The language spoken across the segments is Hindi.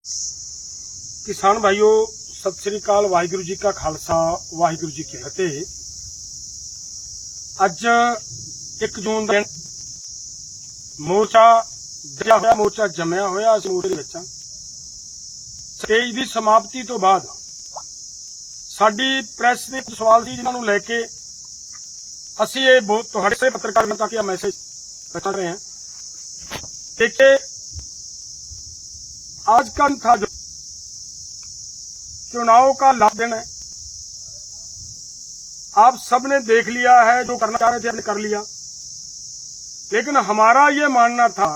किसान भाइयों, सत श्री अकाल। वाहिगुरु जी का खालसा, वाहिगुरु जी की फतेह। अज 1 जून दिन मोर्चा जमया होया। अस मोर्चे विच स्टेज की समाप्ति तो बाद साडी प्रैस के सवाल सी जिन्होंने लैके असी ये तुहाडे पत्रकार तक यह मैसेज पहुंचा रहे हैं। देखिए, आज का था जो चुनाव का लास्ट दिन है। आप सबने देख लिया है, जो करना चाह रहे थे हमने कर लिया। लेकिन हमारा ये मानना था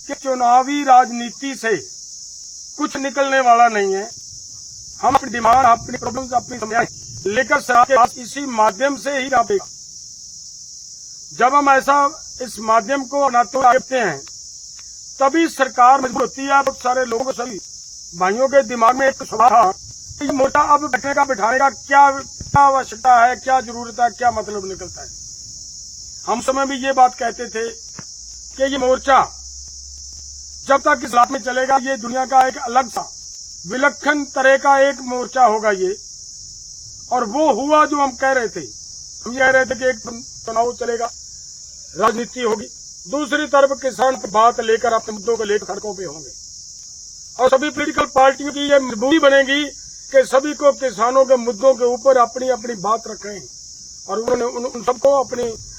कि चुनावी राजनीति से कुछ निकलने वाला नहीं है। हम अपनी डिमांड, अपनी प्रॉब्लम्स, अपनी समस्याएं लेकर सरकार के पास इसी माध्यम से ही जाएगा। जब हम ऐसा इस माध्यम को अपनाते हैं तभी सरकार मजबूर होती है। बहुत सारे लोगों को, सभी भाइयों के दिमाग में एक सवाल था कि मोर्चा अब बैठने का बिठाने का क्या आवश्यकता है, क्या जरूरत है, क्या मतलब निकलता है। हम समय भी ये बात कहते थे कि ये मोर्चा जब तक इस हालत में चलेगा, ये दुनिया का एक अलग सा विलक्षण तरह का एक मोर्चा होगा ये। और वो हुआ जो हम कह रहे थे। हम ये कह रहे थे कि एक चुनाव चलेगा, राजनीति होगी, दूसरी तरफ किसान बात लेकर अपने मुद्दों को लेकर सड़कों पे होंगे। और सभी पॉलिटिकल पार्टियों की ये मजबूरी बनेगी कि सभी को किसानों के मुद्दों के ऊपर अपनी अपनी बात रखें। और उन्होंने उन सबको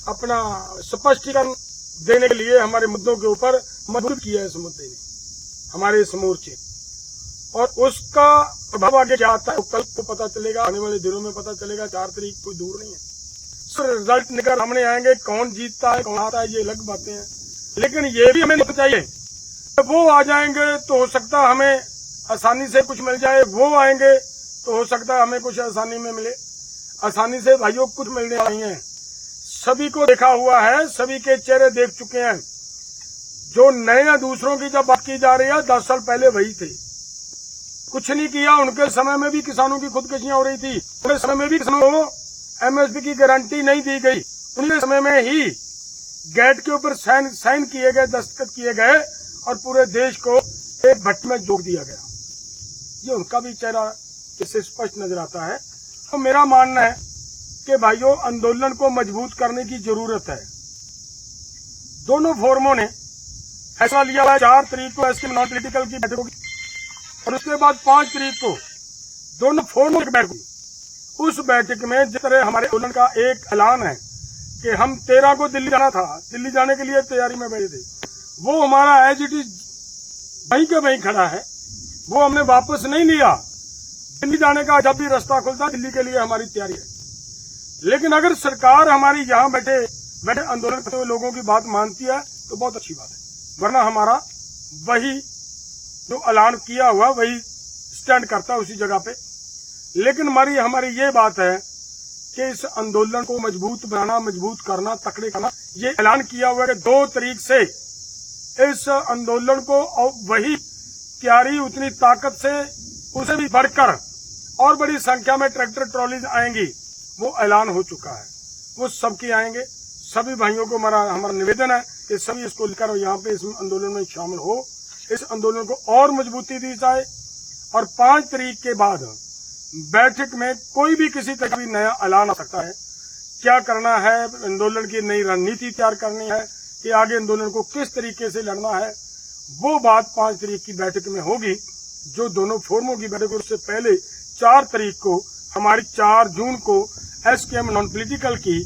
अपना स्पष्टीकरण देने के लिए हमारे मुद्दों के ऊपर मजबूर किया है इस मुद्दे ने, हमारे इस मोर्चे। और उसका प्रभाव आगे क्या आता है कल को पता चलेगा, आने वाले दिनों में पता चलेगा। 4 तारीख कोई दूर नहीं है। रिजल्ट निकल सामने आएंगे, कौन जीतता है कौन आता है, ये अलग बातें हैं। लेकिन ये भी हमें चाहिए, वो आ जाएंगे तो हो सकता हमें आसानी से कुछ मिल जाए, वो आएंगे तो हो सकता हमें कुछ आसानी में मिले। आसानी से भाइयों कुछ मिलने नहीं है। सभी को देखा हुआ है, सभी के चेहरे देख चुके हैं। जो नए दूसरों की जब बात की जा रही है, 10 साल पहले वही थे, कुछ नहीं किया। उनके समय में भी किसानों की खुदकुशियां हो रही थी। उनके समय में भी किसानों को एमएसपी की गारंटी नहीं दी गई। उनके समय में ही गेट के ऊपर साइन किए गए, दस्तखत किए गए और पूरे देश को एक भट्ट में जोड़ दिया गया। ये उनका भी चेहरा इससे स्पष्ट नजर आता है। तो मेरा मानना है कि भाइयों, आंदोलन को मजबूत करने की जरूरत है। दोनों फोरमों ने फैसला लिया है 4 तारीख को एसके नॉन पॉलिटिकल की बैठक होगी और उसके बाद 5 तारीख को दोनों फोरमों की बैठक होगी। उस बैठक में जिस तरह हमारे आंदोलन का एक ऐलान है कि हम 13 को दिल्ली जाना था, दिल्ली जाने के लिए तैयारी में बैठे थे, वो हमारा एज इट इज वहीं के वहीं खड़ा है। वो हमने वापस नहीं लिया। दिल्ली जाने का जब भी रास्ता खुलता, दिल्ली के लिए हमारी तैयारी है। लेकिन अगर सरकार हमारी यहाँ बैठे आंदोलन करते हुए लोगों की बात मानती है तो बहुत अच्छी बात है, वरना हमारा वही जो ऐलान किया हुआ वही स्टैंड करता है उसी जगह पे। लेकिन हमारी ये बात है कि इस आंदोलन को मजबूत बनाना, मजबूत करना, तकड़े करना। ये ऐलान किया हुआ है कि 2 तारीख से इस आंदोलन को वही तैयारी, उतनी ताकत से, उसे भी बढ़कर और बड़ी संख्या में ट्रैक्टर ट्रॉलीज आएंगी। वो ऐलान हो चुका है, वो सबके आएंगे। सभी भाइयों को हमारा निवेदन है कि सभी इसको लेकर यहाँ पे इस आंदोलन में शामिल हो, इस आंदोलन को और मजबूती दी जाए। और 5 तारीख के बाद बैठक में कोई भी किसी तरह का भी नया ऐलान आ सकता है। क्या करना है, आंदोलन की नई रणनीति तैयार करनी है कि आगे आंदोलन को किस तरीके से लड़ना है, वो बात 5 तारीख की बैठक में होगी, जो दोनों फोरमों की बैठक। उससे पहले 4 तारीख को, हमारी 4 जून को एसकेएम नॉन पॉलिटिकल की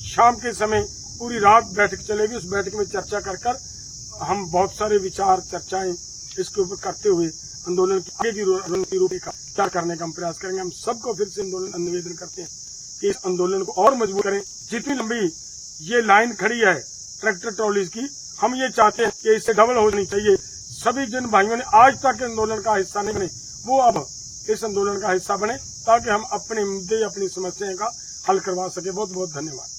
शाम के समय पूरी रात बैठक चलेगी। उस बैठक में चर्चा कर हम बहुत सारे विचार, चर्चाएं इसके ऊपर करते हुए आंदोलन की आगे की रूपरेखा तैयार करने का हम प्रयास करेंगे। हम सबको फिर से निवेदन करते हैं कि इस आंदोलन को और मजबूत करें। जितनी लंबी ये लाइन खड़ी है ट्रैक्टर ट्रॉलीज की, हम ये चाहते हैं कि इससे डबल होनी चाहिए। सभी जिन भाइयों ने आज तक आंदोलन का हिस्सा नहीं बने, वो अब इस आंदोलन का हिस्सा बने, ताकि हम अपने मुद्दे, अपनी समस्याएं का हल करवा सके। बहुत बहुत धन्यवाद।